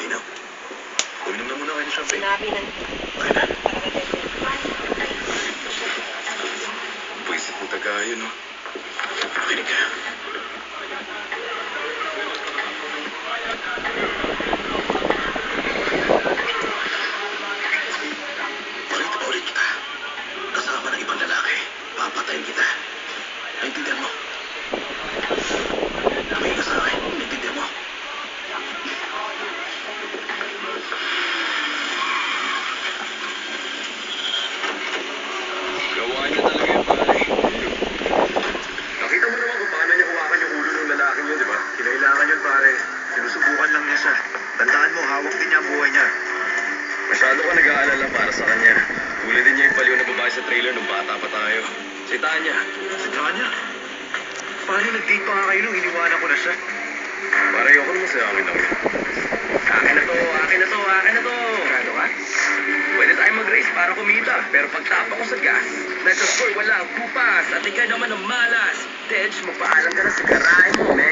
malinaw. Uminom na muna kayo ng champagne. Sinabi ng... Okay na. Pwisit mo tagayo, no? Makinig ka. Ulit na ulit kita. Kasama ng ibang lalaki. Papatayin kita. Naintindihan mo? Tumingin ka sa akin. Naintindihan mo? Gawa niya talaga yung pare. Nakita mo naman kung paano niya hawakan yung ulo ng lalaking yun, di ba? Kinailangan yun, pare. Sinusubukan lang niya siya. Tandaan mo, hawak din niya ang buhay niya. Masyado ka nag-aalala para sa kanya. Tulad din niya yung paliw na babae sa trailer nung bata pa tayo. Si Tanya. Si Tanya? Paano nag-date pa nga kayo nung iniwanan ko na siya? Pare, ako naman sa akin lang. Akin na to, akin na to, akin na to. Kano ka? Pwede tayo mag-race para kumita. Pero pagtapa ko sa gas, nagka-score walang kupas. At ikaw naman ang malas. Tej, magpaalam ka na sa garahe mo, man.